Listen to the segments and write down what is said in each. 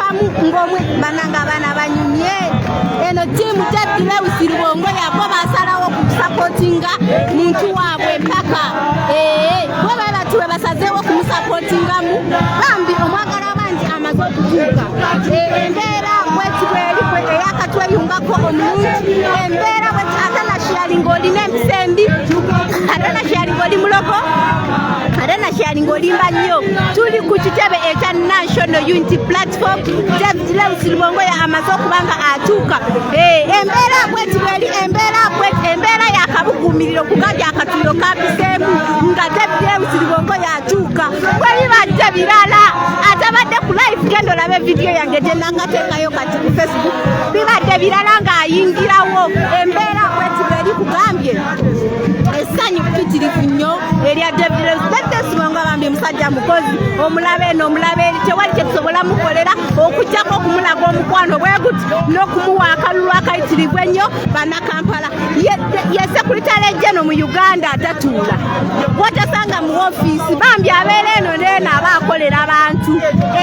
awamu ng'omwe bananga abana banyumye eno tiimu Katikkiro Rubongoya bo basalawo kusapotinga muntu waabwe mpaka bo babatuwe basazeewo kumusapotingamu bambi omwagala bangi amaze okutuuka embeera bwetibwe erikwe eyakatweyungako omulungi embeera bweti ate nashalinga olina empisa embi ate nashalinga oli mulogo ate nashalinga olimba nnyo tuli ku kitebe ekya National Unity Platform Katikkiro Rubongoya amaze okuba nga atuuka embeera bwetibwe eri embeera yakabuguumiriro kugabya akatulo kabiseemu nga Katikkiro Rubongoya atuuka bwe bibadde birala atabadde ku live genda olabe vidiyo yange gye nangateekayo kati ku Facebook bibadde birala ng'ayingirawo embeera bwetibwe eri kugambye essanyu ppitirivu nnyo erya Katikkiro Rubongoya bambi musajja mukozi omulabe n'omulabe eri tewali kye tusobola mukolera okujjako okumulaga omukwano bwe guti n'okumuwa akalulu akayitirivu ennyo bannakampala ye sekuritale jeno mu Uganda atatuula bw'otasanga mu ofiisi bambi abeera eno n'eno aba akolera abantu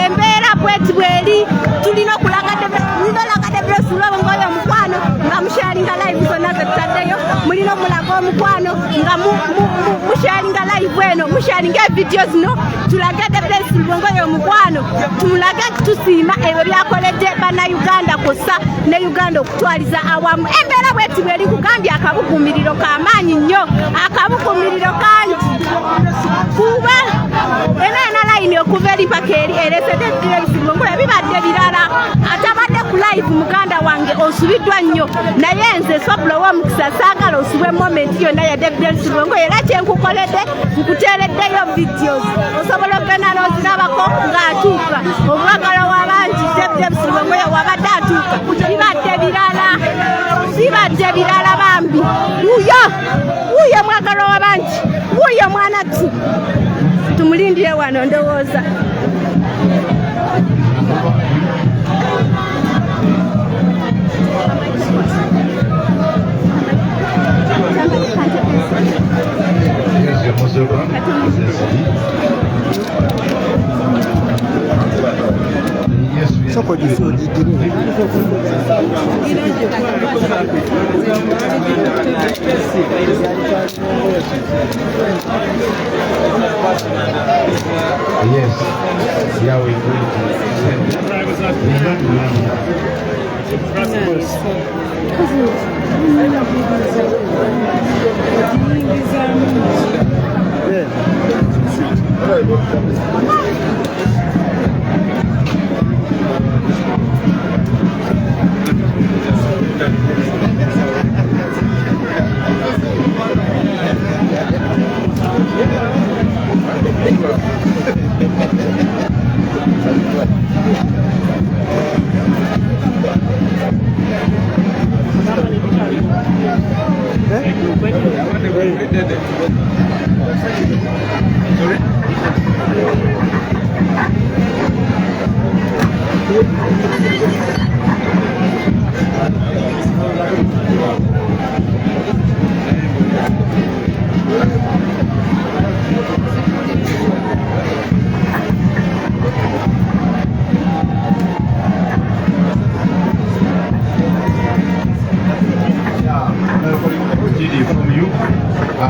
embeera bwetibwe eri tulina okulaga Katikkiro Rubongoya omukwano nga musharinga live zonna zetutaddeyo mulina omulaga omukwano nga musharinga live eno musharinga evidiyo zino tulage Katikkiro Rubongoya omukwano tumulage tusiima ebyo byakoledde bannayuganda kossa ne Uganda okutwaliza awamu embeera bwetibwe eri kugambye akabuguumiriro k'amaanyi nnyo akabuguumiriro kangi kuba ena layini okuva eri paka eri ereese Katikkiro Rubongoya bibadde birala atabadde ku live muganda wange osubiddwa nnyo naye nze sobula w'omukisa saagala osubwe moment yonna ya Katikkiro Rubongoya era kyenkukoledde nkuteereddeyo videos osobola okgenda n'ozirabako ng'atuuka omwagalo w'abangi Katikkiro Rubongoya wabadde atuuka bibadde birala bambi wuuyo mwagalo w'abangi wuuyo mwanatu tumulindire wano ndowooza Yes, yeah, we're going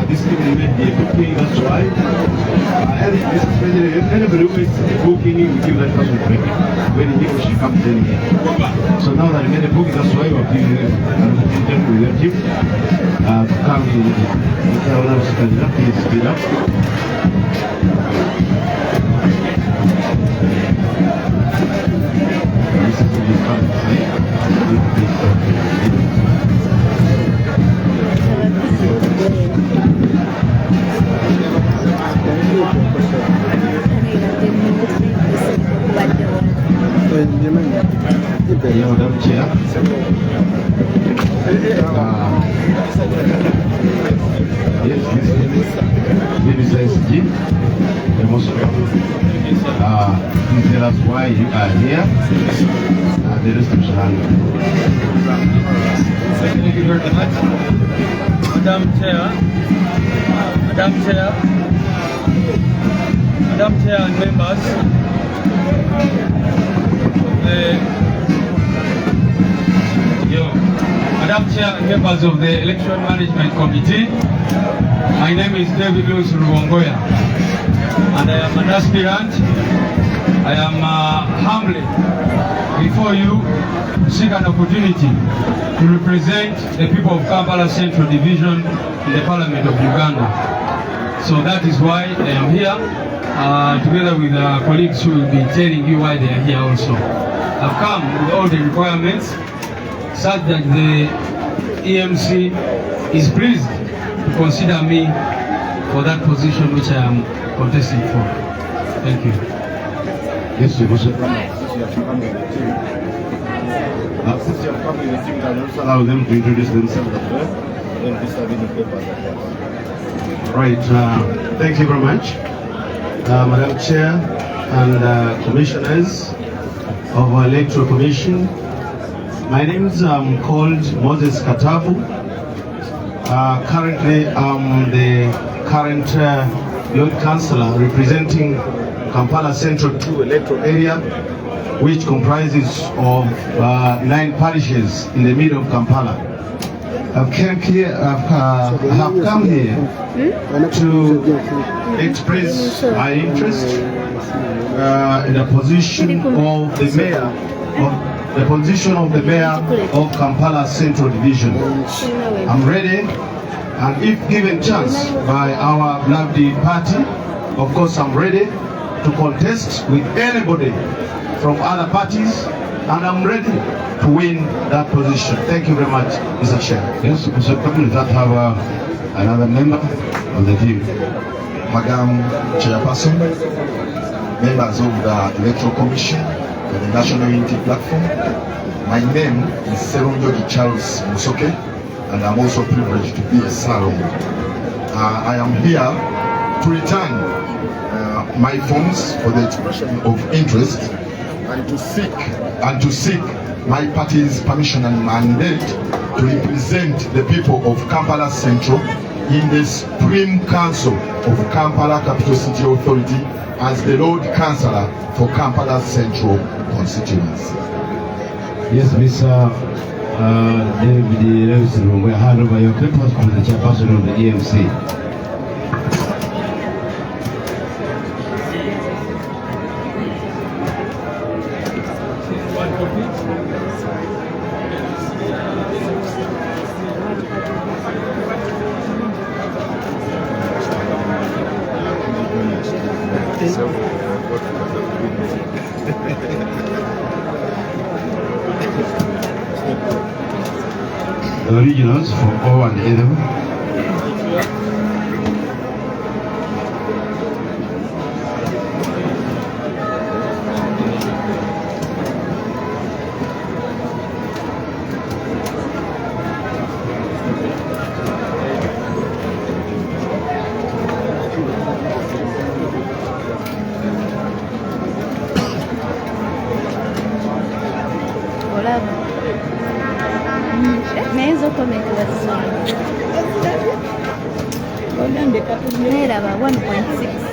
this evening will be a cooking, that's right. And this is really, anybody who is cooking, we give that person break when he or she comes in here. So now that we get a book, that's why we're giving them with their gift to come in. Please speed up. This is really fun to see. Madam Chair, this is SG, the most please tell us why you are here, and the rest of Shahang. Thank you very much. Madam Chair and members, the Madam Chair and members of the Election Management Committee, my name is David Louis Rubongoya, and I am an aspirant. I am humbly before you to seek an opportunity to represent the people of Kampala Central Division in the Parliament of Uganda. So that is why I am here, together with colleagues who will be telling you why they are here also. I've come with all the requirements such that the EMC is pleased to consider me for that position which I am contesting for. Thank you. Yes, you must since you have come in the team, can you also allow them to introduce themselves as well? Then be serving the papers as well. Right, thank you very much, Madam Chair and commissioners of our Electoral Commission. My name is called Moses Katavu. Currently, I'm the current Youth Councillor representing Kampala Central 2 electoral area, which comprises of 9 parishes in the middle of Kampala. I have come here to express my interest in the position of the mayor of Kampala Central Division. I'm ready, and if given chance by our lovely party, of course I'm ready to contest with anybody from other parties, and I'm ready to win that position. Thank you very much, Mr. Chair. Yes, Mr. President, that have another member of the team. Madam Chairperson, members of the Electoral Commission, the National Unity Platform, my name is Serunjogi Charles Musoke, and I'm also privileged to be a Salon. I am here to return my forms for the expression of interest and to seek my party's permission and mandate to represent the people of Kampala Central in the Supreme Council of Kampala Capital City Authority as the Lord Councillor for Kampala Central constituency. Yes, Mr. David Lewis, we hand over your papers to the chairperson of the EMC. The originals for O and N. Naira 1.6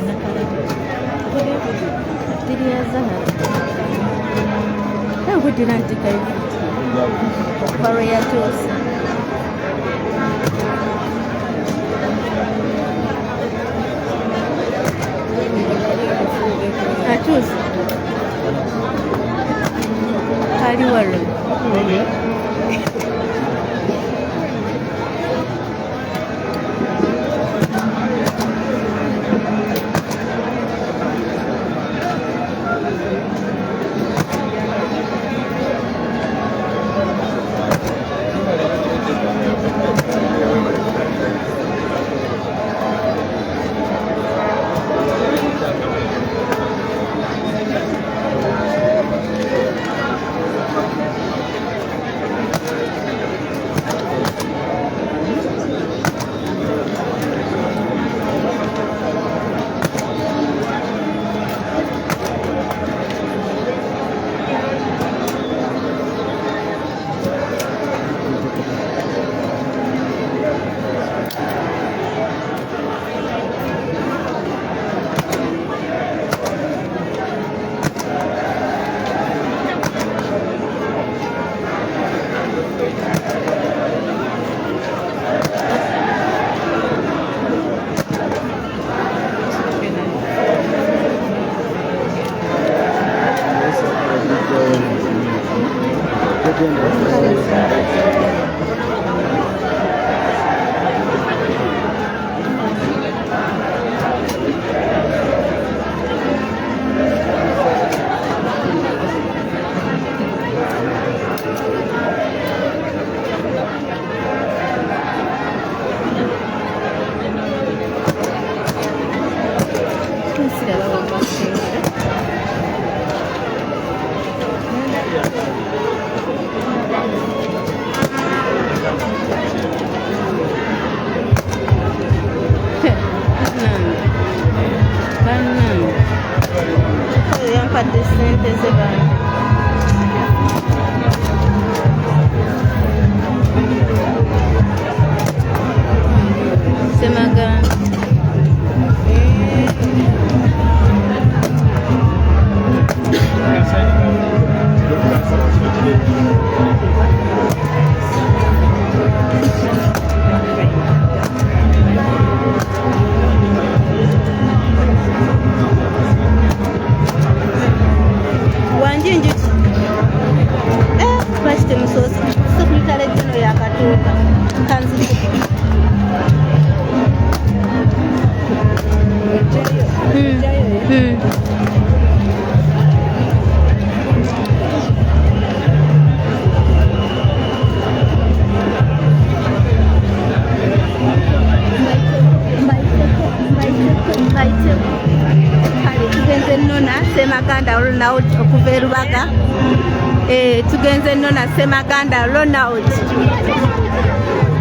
tugenze nno na Ssemaganda Ronald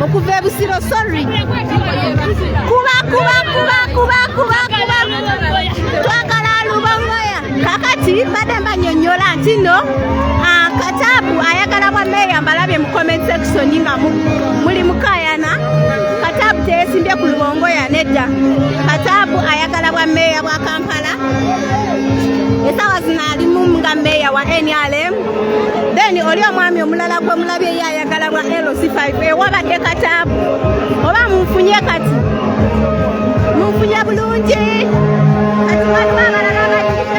okuva Busiro sorry kuba twagala Rubongoya kakati badde mbanyonnyola nti no Katabu ayagala bwa meya mbalabye mu comment section nga muli mukayana Katabu teyesimbye ku Rubongoya nedda Katabu ayagala bwa meya bwa Kampala Ssaawa zino alimu nga meya wa NRM then oli omwami omulala gwe mulabye ye ayagala bwa LC5 ewabadde Katabu oba munfunye kati munfunye bulungi kati waliwo abalala abajjino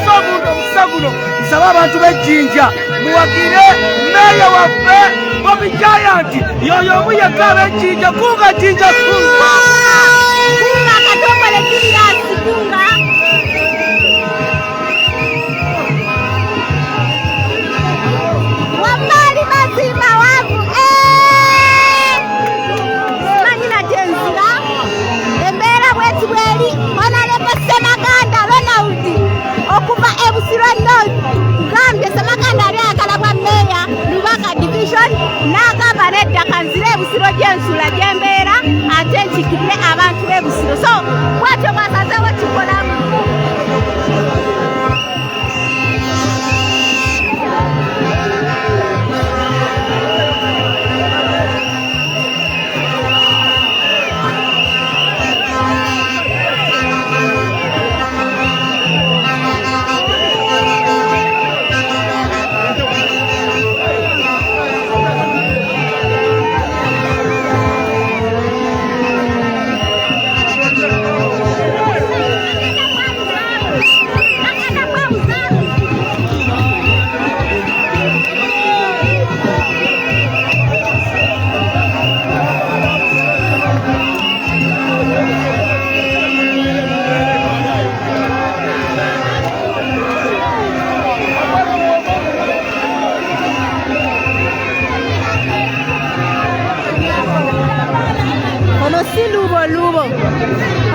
so omukisa guno nsaba abantu b'ejjinja muwagire meeya waffe Bobi Giant yoyo omu yekka ab'ejjinja kunga jjinja kunga katongole Julius kunga wamali mazima wavu manyina gyenzira embeera bweti bweri Honorable Ssemaganda Ronald okuva Ebusiro North kugambye Ssemaganda ali ayagala bwa meeya Lubaka division n'agamba nedda kanzire Ebusiro gy'ensula gy'embeera ate nkikirire abantu b'Ebusiro so bwatyo bwasazeewo kikolamu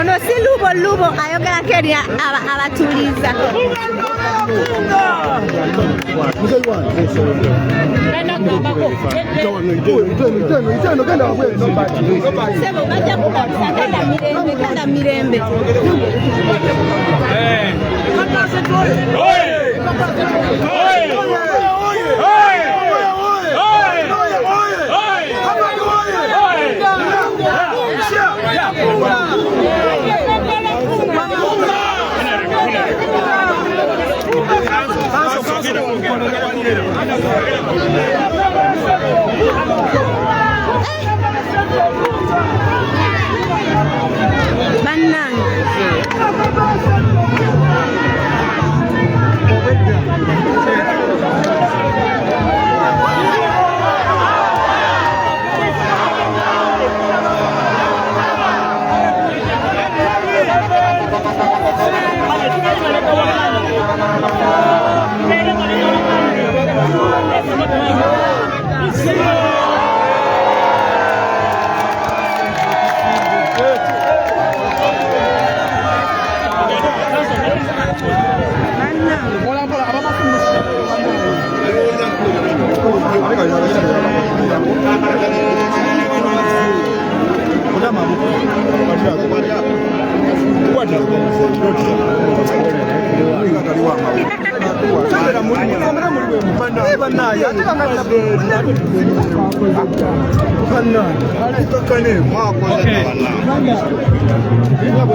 ono si lubo ayogera keri abatuliza genda mirembe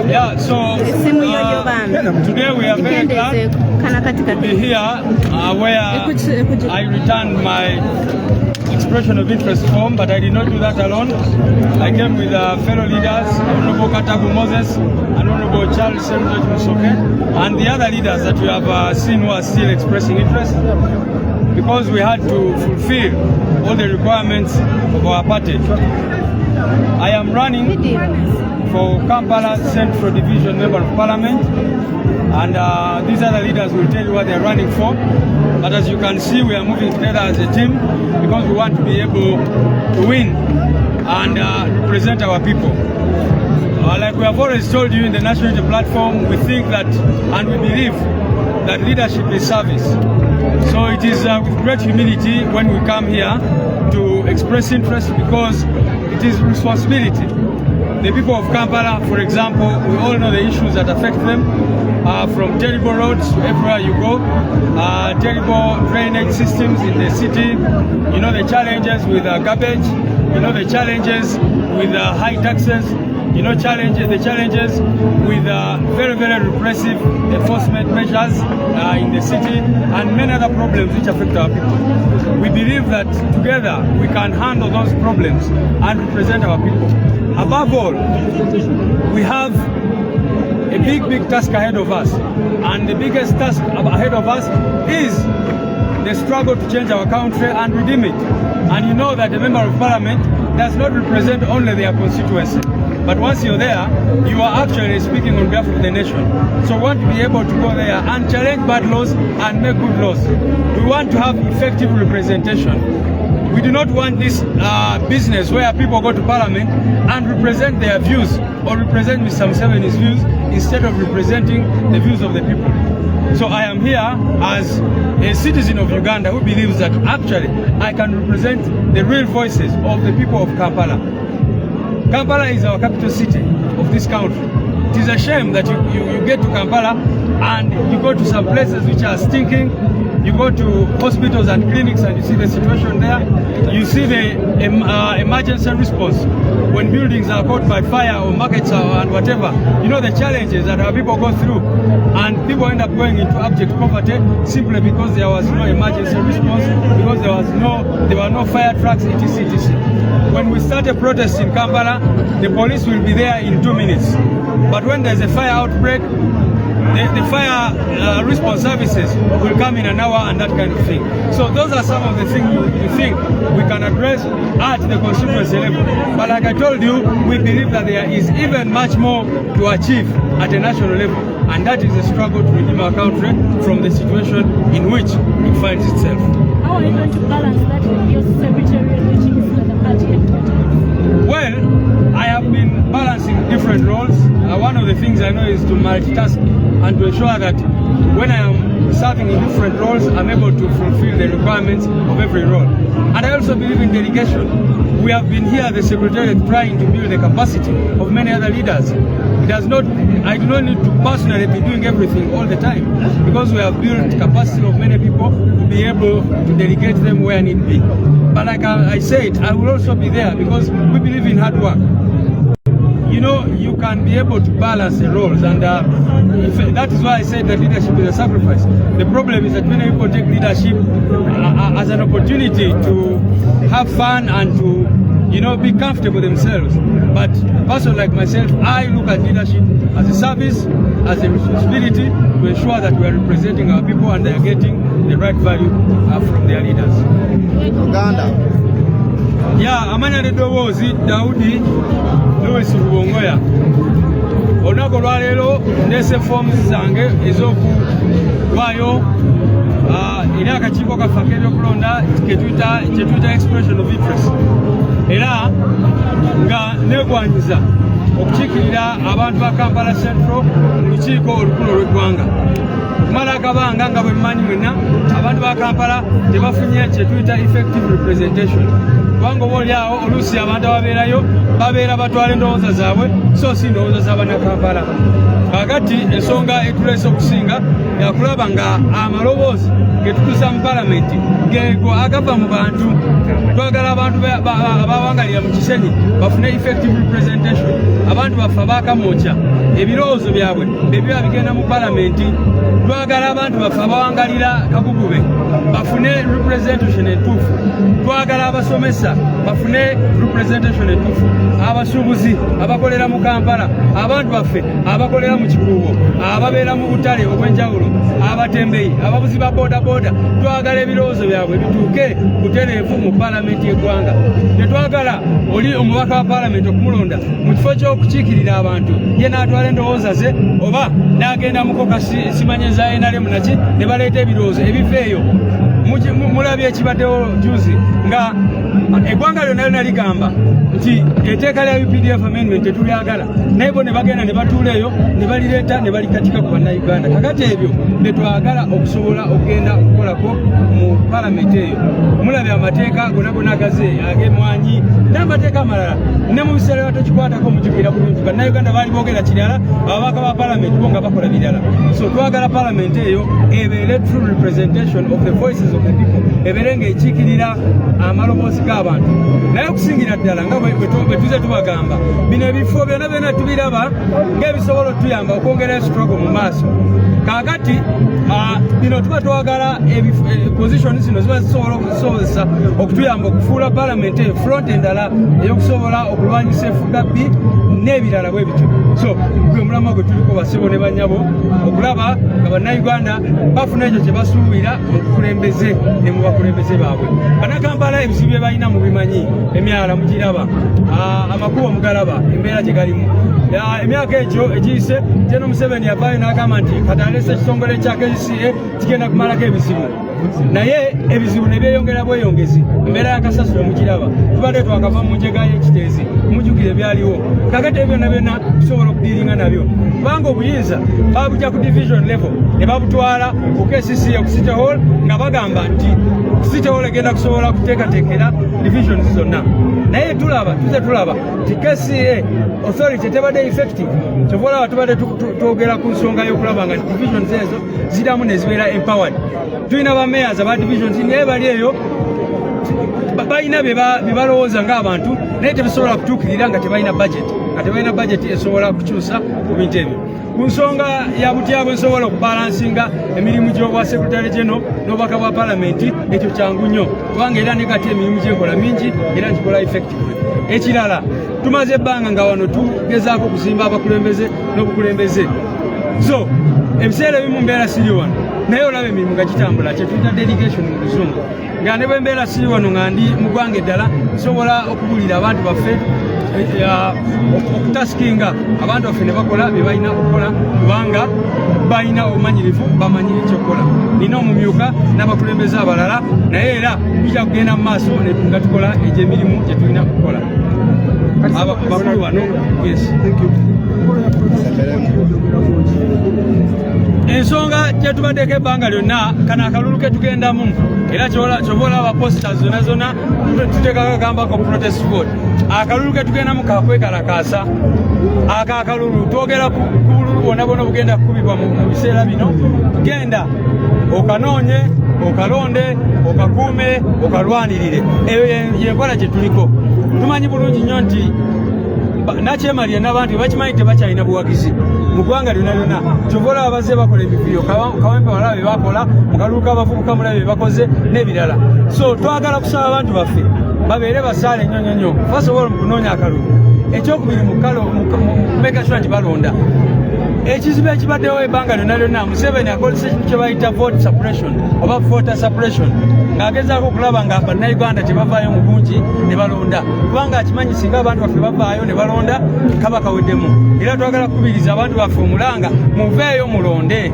Yeah, so today we are very glad to be here where I returned my expression of interest form, but I did not do that alone. I came with fellow leaders, Honorable Katabu Moses and Honorable Charles Musoke, and the other leaders that we have seen who are still expressing interest, because we had to fulfill all the requirements of our party. I am running for Kampala Central Division Member of Parliament, and these other leaders will tell you what they are running for. But as you can see, we are moving together as a team because we want to be able to win and represent our people. Like we have always told you in the National Unity Platform, we think that and we believe that leadership is service. So it is with great humility when we come here to express interest, because it is responsibility. The people of Kampala, for example, we all know the issues that affect them, from terrible roads to everywhere you go, terrible drainage systems in the city, you know, the challenges with garbage, you know, the challenges with high taxes, you know, the challenges with very, very repressive enforcement measures in the city, and many other problems which affect our people. We believe that together we can handle those problems and represent our people. Above all, we have a big task ahead of us. And the biggest task ahead of us is the struggle to change our country and redeem it. And you know that a member of parliament does not represent only their constituency. But once you're there, you are actually speaking on behalf of the nation. So we want to be able to go there and challenge bad laws and make good laws. We want to have effective representation. We do not want this business where people go to parliament and represent their views or represent Mr. Museveni's views instead of representing the views of the people. So I am here as a citizen of Uganda who believes that actually I can represent the real voices of the people of Kampala. Kampala is our capital city of this country. It is a shame that you get to Kampala and you go to some places which are stinking. You go to hospitals and clinics and you see the situation there. You see the emergency response when buildings are caught by fire or markets and whatever. You know the challenges that our people go through, and people end up going into abject poverty simply because there was no emergency response, because there were no fire trucks, etc. When we start a protest in Kampala, the police will be there in 2 minutes. But when there's a fire outbreak, the fire response services will come in an hour and that kind of thing. So those are some of the things we think we can address at the constituency level. But like I told you, we believe that there is even much more to achieve at a national level. And that is the struggle to redeem our country from the situation in which it finds itself. How are you going to balance that with your secretariat, which is the party headquarters? Well, I have been balancing different roles. One of the things I know is to multitask and to ensure that when I am serving in different roles, I'm able to fulfill the requirements of every role. And I also believe in delegation. We have been here at the Secretariat trying to build the capacity of many other leaders. I do not need to personally be doing everything all the time, because we have built capacity of many people to be able to delegate them where need be. But like I said, I will also be there because we believe in hard work. You know, you can be able to balance the roles, and that is why I said that leadership is a sacrifice. The problem is that many people take leadership as an opportunity to have fun and to, you know, be comfortable themselves. But a person like myself, I look at leadership as a service, as a responsibility to ensure that we are representing our people and they are getting the right value from their leaders. Uganda. Yeah, amanya Rubongoya Daudi Louis Rubongoya. Onako lwaleero ndese forms zange ez'okuwaayo eri akakiiko kaffe ak'ebyokulonda kyetuyita expression of interest, era nga neegwanyiza okukiikirira abantu ba Kampala Central mu lukiiko olukulu olw'eggwanga. Okumala akabanga nga bwe mmanyi mwenna abantu ba Kampala tebafunye kyetuyita effective representation. Kubanga oba oli awo oluusi abantu ababeerayo babeera batwala endowooza zaabwe so si ndowooza z'Abannakampala. Kakati ensonga etuleese okusinga yakulaba nga amaloboozi getutuusa mu palamenti geego agava mu bantu. Twagala abantu abawangalira mu kisenyi bafune effective representation. Abantu baffe abaakamooca ebirowoozo byabwe ebiba bigenda mu palamenti. Twagala abantu baffe abawangalira Kakugube bafune representation entuufu. Twagala abasomesa bafune representation entuufu. Abasuubuzi abakolera mu Kampala, abantu baffe abakolera mu Kikuubo, ababeera mu butale obw'enjawulo, abatembeeyi, abavuzi ba bodaboda, twagala ebirowoozo byabwe bituuke butereevu mu palamenti y'eggwanga. Tetwagala oli omubaka wa palamenti okumulonda mu kifo ky'okukiikirira abantu ye n'atwala endowooza ze oba n'agenda mukoka simanyeza NRM naki ne baleeta ebirowoozo ebiva eyo. Mulabye ekibaddewo juzi nga eggwanga lyonna ligamba nti etteeka lya UPDF amendment tetulyagala, naye bo ne bagenda ne batuula eyo ne balireeta ne balikatika ku bannayuganda. Kakati ebyo ne twagala okusobola okugenda okukolako mu palamenti eyo. Mulabye amateeka gonna agaze ag'emwanyi n'amateeka amalala ne mu biseera batokikwatako mujjukira bulungi. Bannayuganda baali boogera kirala, ababaka ba palamenti bo nga bakola birala. So twagala parliament eyo ebeere true representation of the voices of the people, ebeere ng'ekiikirira amaloboozi g'abantu. Naye okusingira ddala nga bwe tuze tubagamba, bino ebifo byonna byonna tubiraba ng'ebisobola otuyamba okwongera struggle mu maaso. Kaakati bino tuba twagala position zino ziba zisobola okusobozesa okutuyamba okufuula parliament eyo front endala ey'okusobola okulwanyisa effugabbi n'ebirala bwe bityo. So gwe mulama gwe tuliko basibo ne banyabo okulaba nga bannayuganda bafuna ekyo kye basuubira mu bukulembeze ne mu bakulembeze baabwe. Bannakampala ebizibu bye balina mu bimanyi, emyala mugiraba, amakubo mugalaba, embeera gye galimu. Emyaka egyo egiyise General Museveni yavaayo n'agamba nti kati alese ekitongole kya KCA kigenda kumalako ebizibu. Naye ebizibu ne byeyongera bweyongezi, embeera y'akasasiro mugiraba, tubadde twakava mu njega y'ekiteezi, mujjukire ebyaliwo. Kakati ebyo byonna byonna tusobola okudiiringa nabyo. Kubanga obuyinza babujja ku division level ne babutwala ku KCCA ku City Hall nga bagamba nti City Hall egenda kusobola kuteekateekera divisions zonna. Naye tulaba nti KCA authority tebadde effective. Kyova tubadde twogera ku nsonga y'okulaba nga divisions ezo ziramu ne zibeera empowered. Tulina bamayors aba divisions naye bali eyo balina bye balowooza ng'abantu naye tebisobola kutuukirira nga tebalina budget esobola kukyusa ku bintu ebyo. Ku nsonga ya butyabwe nsobola okubalansinga emirimu gy'obwa secretary general n'obubaka bwa palamenti, ekyo kyangu nnyo kubanga era ne kati emirimu gyenkola mingi era ngikola effectively. Ekirala tumaze ebbanga nga wano tugezaako okuzimba abakulembeze n'obukulembeze. So ebiseera ebimu mbeera siri wano naye olaba emirimu nga gitambula, kyetuyita delegation mu luzungu, nga ne bwe mbeera siri wano nga ndi mu ggwanga eddala nsobola okubulira abantu baffe okutaskinga abantu baffe ne bakola bye balina okukola kubanga balina obumanyirivu, bamanyi ekyokukola. Nina omumyuka n'abakulembeze abalala naye era tujja kugenda mu maaso nga tukola egy'emirimu gye tulina okukola. Bakulu wano, yes. Ensonga gyetubaddeko ebbanga lyonna kano akalulu ke tugendamu era kyova olaba posters zonna zonna tuteekako agambako protest vote. Akalulu ke tugendamu kakwekalakaasa. Ako akalulu twogera ku bululu bwonna bwonna bugenda kukubibwa mu biseera bino. Genda okanoonye, okalonde, okakuume, okalwanirire. Eyo yenkola gye tuliko. Tumanyi bulungi nnyo nti nakyemalira n'abantu bakimanyi tebakyalina buwagizi mu ggwanga lyonna lyonna. Kyova olaba bazze bakola emipiiro, kawempe balaba bye bakola, mu kalulu k'abavubuka mulaba bye bakoze n'ebirala. So twagala kusaba abantu baffe babeere basaale nnyo nnyo nnyo basobola mu kunoonya akalulu. Ekyokubiri mu kumeka sure nti balonda. Ekizibu ekibaddewo ebbanga lyonna lyonna Museveni akozesa ekintu kye bayita vote suppression oba voter suppression ng'agezaako okulaba nga bannayuganda tebavaayo mu bungi ne balonda kubanga akimanyi singa abantu baffe bavaayo ne balonda Kabaka weddemu. Era twagala kukubiriza abantu baffe omulanga muveeyo mulonde.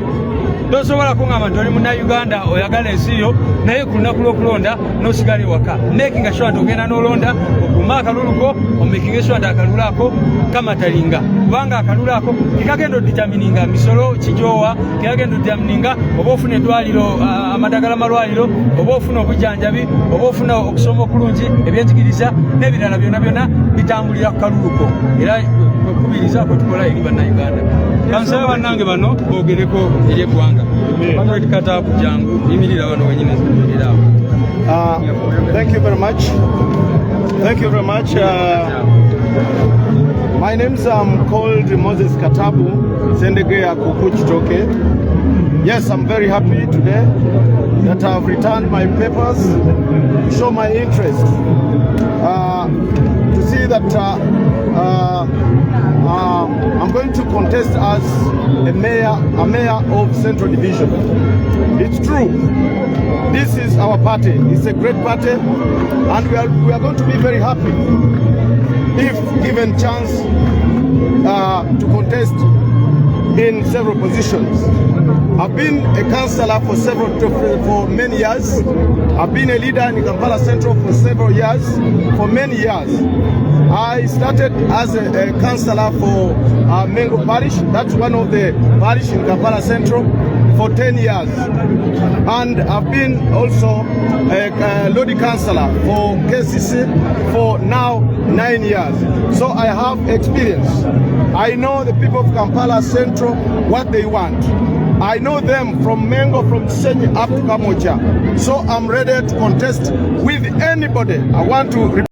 Tosobola kuŋŋamba nti oli munnayuganda oyagala ensi yo naye ku lunaku lw'okulonda n'osigala ewaka. Making sure nti ogenda n'olonda okuuma akalulu ko, omaking sure nti akalulu ako kamatalinga kubanga akalulu ako kekagenda oditamininga misolo kijoowa, kekagenda oditamininga oba ofuna eddwaliro amadagala malwaliro, oba ofuna obujjanjabi, oba ofuna okusoma okulungi, ebyenjigiriza n'ebirala byonna byonna bitambulira ku kalulu ko. Era kubiriza ko tukola eri bannayuganda. Kansaba bannange bano boogereko eri eggwanga. Kata ku jangu yimirira wano wenyine zimirira awo. Thank you very much. Thank you very much. My name's called Moses Katabu Sendegeya Kukitebbe. Yes, I'm very happy today that I've returned my papers to show my interest to see that I'm going to contest as a mayor of Central Division. It's true. This is our party. It's a great party, and we are going to be very happy if given chance to contest in several positions. I've been a councillor for many years. I've been a leader in Kampala Central for many years. I started as a councillor for Mengo Parish. That's one of the parish in Kampala Central for 10 years. And I've been also a Lodi councillor for KCC for now 9 years. So I have experience. I know the people of Kampala Central, what they want. I know them from Mengo, from Senyi up to Kamocha. So I'm ready to contest with anybody. I want to